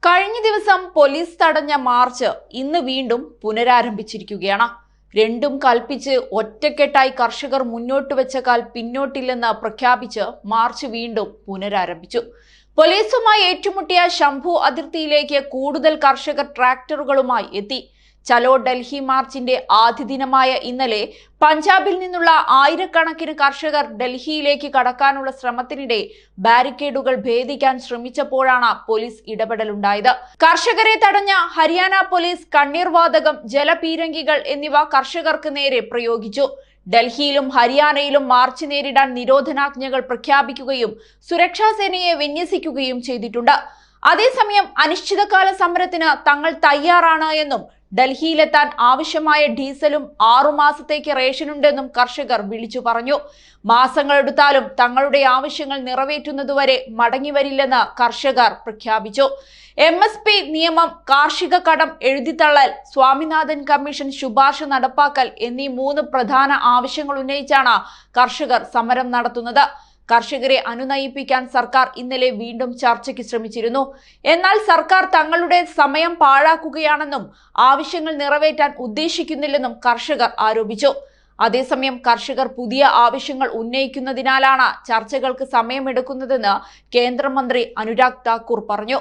കഴിഞ്ഞ ദിവസം പോലീസ് തടഞ്ഞ മാർച്ച് ഇന്ന് വീണ്ടും പുനരാരംഭിച്ചിരിക്കുകയാണ്. രണ്ടും കൽപ്പിച്ച് ഒറ്റക്കെട്ടായി കർഷകർ മുന്നോട്ട് വെച്ച കാൽ പിന്നോട്ടില്ലെന്ന് പ്രഖ്യാപിച്ച് മാർച്ച് വീണ്ടും പുനരാരംഭിച്ചു. പോലീസുമായി ഏറ്റുമുട്ടിയ ശംഭു അതിർത്തിയിലേക്ക് കൂടുതൽ കർഷകർ ട്രാക്ടറുകളുമായി എത്തി. ചലോ ഡൽഹി മാർച്ചിന്റെ ആദ്യ ദിനമായ ഇന്നലെ പഞ്ചാബിൽ നിന്നുള്ള ആയിരക്കണക്കിന് കർഷകർ ഡൽഹിയിലേക്ക് കടക്കാനുള്ള ശ്രമത്തിനിടെ ബാരിക്കേഡുകൾ ഭേദിക്കാൻ ശ്രമിച്ചപ്പോഴാണ് പോലീസ് ഇടപെടലുണ്ടായത്. കർഷകരെ തടഞ്ഞ ഹരിയാന പോലീസ് കണ്ണീർവാതകം, ജലപീരങ്കികൾ എന്നിവ കർഷകർക്ക് നേരെ പ്രയോഗിച്ചു. ഡൽഹിയിലും ഹരിയാനയിലും മാർച്ച് നേരിടാൻ നിരോധനാജ്ഞകൾ പ്രഖ്യാപിക്കുകയും സുരക്ഷാ സേനയെ വിന്യസിക്കുകയും ചെയ്തിട്ടുണ്ട്. അതേസമയം അനിശ്ചിതകാല സമരത്തിന് തങ്ങൾ തയ്യാറാണ് എന്നും ഡൽഹിയിലെത്താൻ ആവശ്യമായ ഡീസലും 6 മാസത്തേക്ക് റേഷനുണ്ടെന്നും കർഷകർ വിളിച്ചു പറഞ്ഞു. മാസങ്ങളെടുത്താലും തങ്ങളുടെ ആവശ്യങ്ങൾ നിറവേറ്റുന്നതുവരെ മടങ്ങിവരില്ലെന്ന് കർഷകർ പ്രഖ്യാപിച്ചു. MSP നിയമം, കാർഷിക കടം എഴുതിത്തള്ളൽ, സ്വാമിനാഥൻ കമ്മീഷൻ ശുപാർശ നടപ്പാക്കൽ എന്നീ 3 പ്രധാന ആവശ്യങ്ങൾ ഉന്നയിച്ചാണ് കർഷകർ സമരം നടത്തുന്നത്. കർഷകരെ അനുനയിപ്പിക്കാൻ സർക്കാർ ഇന്നലെ വീണ്ടും ചർച്ചയ്ക്ക് ശ്രമിച്ചിരുന്നു. എന്നാൽ സർക്കാർ തങ്ങളുടെ സമയം പാഴാക്കുകയാണെന്നും ആവശ്യങ്ങൾ നിറവേറ്റാൻ ഉദ്ദേശിക്കുന്നില്ലെന്നും കർഷകർ ആരോപിച്ചു. അതേസമയം കർഷകർ പുതിയ ആവശ്യങ്ങൾ ഉന്നയിക്കുന്നതിനാലാണ് ചർച്ചകൾക്ക് സമയമെടുക്കുന്നതെന്ന് കേന്ദ്രമന്ത്രി അനുരാഗ് താക്കൂർ പറഞ്ഞു.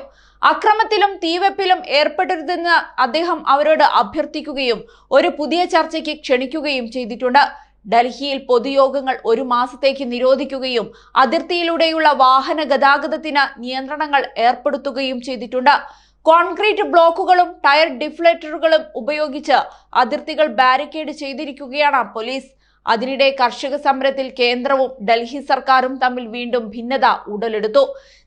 അക്രമത്തിലും തീവെപ്പിലും ഏർപ്പെടരുതെന്ന് അദ്ദേഹം അവരോട് അഭ്യർത്ഥിക്കുകയും ഒരു പുതിയ ചർച്ചയ്ക്ക് ക്ഷണിക്കുകയും ചെയ്തിട്ടുണ്ട്. ഡൽഹിയിൽ പൊതുയോഗങ്ങൾ 1 മാസത്തേക്ക് നിരോധിക്കുകയും അതിർത്തിയിലൂടെയുള്ള വാഹന ഗതാഗതത്തിന് നിയന്ത്രണങ്ങൾ ഏർപ്പെടുത്തുകയും ചെയ്തിട്ടുണ്ട്. കോൺക്രീറ്റ് ബ്ലോക്കുകളും ടയർ ഡിഫ്ലേറ്ററുകളും ഉപയോഗിച്ച് അതിർത്തികൾ ബാരിക്കേഡ് ചെയ്തിരിക്കുകയാണ് പോലീസ്. അതിനിടെ കർഷക സമരത്തിൽ കേന്ദ്രവും ഡൽഹി സർക്കാരും തമ്മിൽ വീണ്ടും ഭിന്നത ഉടലെടുത്തു.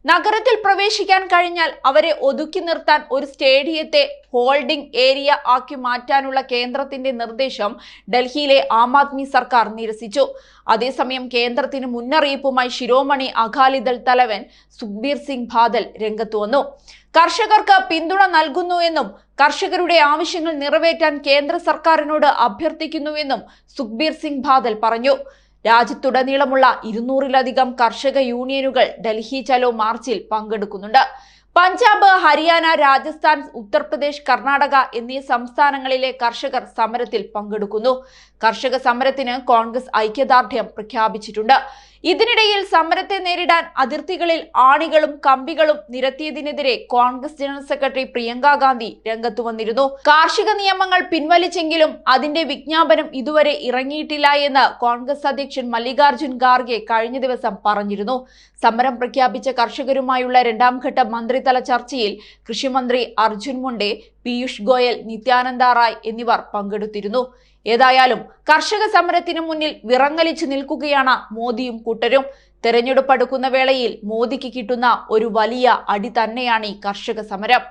നഗരത്തിൽ പ്രവേശിക്കാൻ കഴിഞ്ഞാൽ അവരെ ഒതുക്കി നിർത്താൻ ഒരു സ്റ്റേഡിയത്തെ ഹോൾഡിംഗ് ഏരിയ ആക്കി മാറ്റാനുള്ള കേന്ദ്രത്തിന്റെ നിർദ്ദേശം ഡൽഹിയിലെ ആം ആദ്മി സർക്കാർ നിരസിച്ചു. അതേസമയം കേന്ദ്രത്തിന് മുന്നറിയിപ്പുമായി ശിരോമണി അകാലിദൾ തലവൻ സുഖ്ബീർ സിംഗ് ബാദൽ രംഗത്ത് വന്നു. കർഷകർക്ക് പിന്തുണ നൽകുന്നുവെന്നും കർഷകരുടെ ആവശ്യങ്ങൾ നിറവേറ്റാൻ കേന്ദ്ര സർക്കാരിനോട് അഭ്യർത്ഥിക്കുന്നുവെന്നും സുഖ്ബീർ സിംഗ് ബാദൽ പറഞ്ഞു. രാജ്യത്തുടനീളമുള്ള 200-ലധികം കർഷക യൂണിയനുകൾ ഡൽഹി ചലോ മാർച്ചിൽ പങ്കെടുക്കുന്നുണ്ട്. പഞ്ചാബ്, ഹരിയാന, രാജസ്ഥാൻ, ഉത്തർപ്രദേശ്, കർണാടക എന്നീ സംസ്ഥാനങ്ങളിലെ കർഷകർ സമരത്തിൽ പങ്കെടുക്കുന്നു. കർഷക സമരത്തിന് കോൺഗ്രസ് ഐക്യദാർഢ്യം പ്രഖ്യാപിച്ചിട്ടുണ്ട്. ഇതിനിടയിൽ സമരത്തെ നേരിടാൻ അതിർത്തികളിൽ ആണികളും കമ്പികളും നിരത്തിയതിനെതിരെ കോൺഗ്രസ് ജനറൽ സെക്രട്ടറി പ്രിയങ്ക ഗാന്ധി രംഗത്തു വന്നിരുന്നു. കാർഷിക നിയമങ്ങൾ പിൻവലിച്ചെങ്കിലും അതിന്റെ വിജ്ഞാപനം ഇതുവരെ ഇറങ്ങിയിട്ടില്ല എന്ന് കോൺഗ്രസ് അധ്യക്ഷൻ മല്ലികാർജുൻ ഖാർഗെ കഴിഞ്ഞ ദിവസം പറഞ്ഞിരുന്നു. സമരം പ്രഖ്യാപിച്ച കർഷകരുമായുള്ള 2ാം ഘട്ട മന്ത്രിതല ചർച്ചയിൽ കൃഷിമന്ത്രി അർജുൻ മുണ്ടെ, പീയൂഷ് ഗോയൽ, നിത്യാനന്ദ റായ് എന്നിവർ പങ്കെടുത്തിരുന്നു. ഏതായാലും കർഷക സമരത്തിന് മുന്നിൽ വിറങ്ങലിച്ചു നിൽക്കുകയാണ് മോദിയും കൂട്ടരും. തെരഞ്ഞെടുപ്പ് അടുക്കുന്ന വേളയിൽ മോദിക്ക് കിട്ടുന്ന ഒരു വലിയ അടി തന്നെയാണ് ഈ കർഷക സമരം.